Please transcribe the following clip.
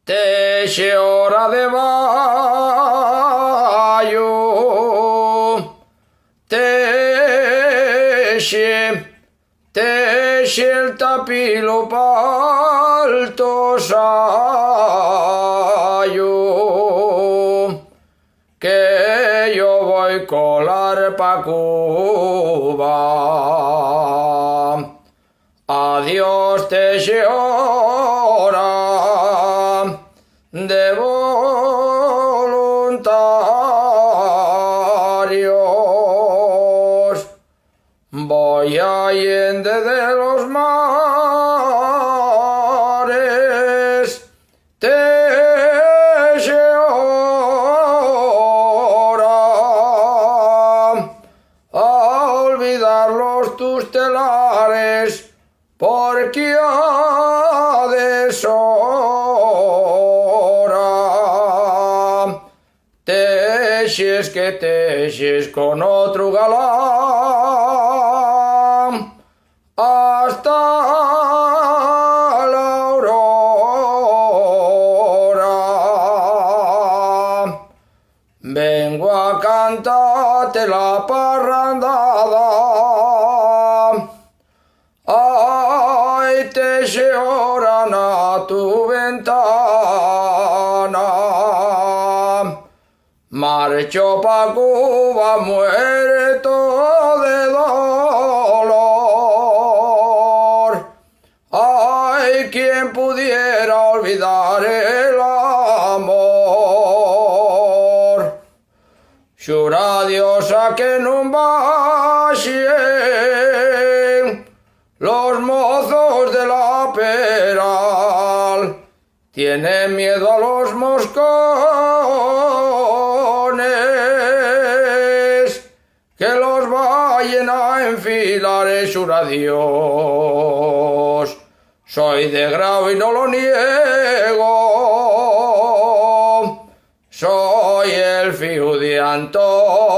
Te hora de bayo, te el tapilo palto sayo, que yo voy colar pa' Cuba. Adiós te hora de voluntarios. Voy allende de los mares, te hora a olvidar los tus telares, porque ha deshora. Teches que teches con otro galán hasta la aurora. Vengo a cantarte la parrandada, ay, te lloran a tu ventana. Marcho pa' Cuba muerto de dolor. Ay, quien pudiera olvidar el amor. Xura Dios a que no vayan los mozos de la Peral, tienen miedo a los moscones, que los vayan a enfilar. Xura Dios, soy de Grau y no lo niego, soy el fiu de Antón.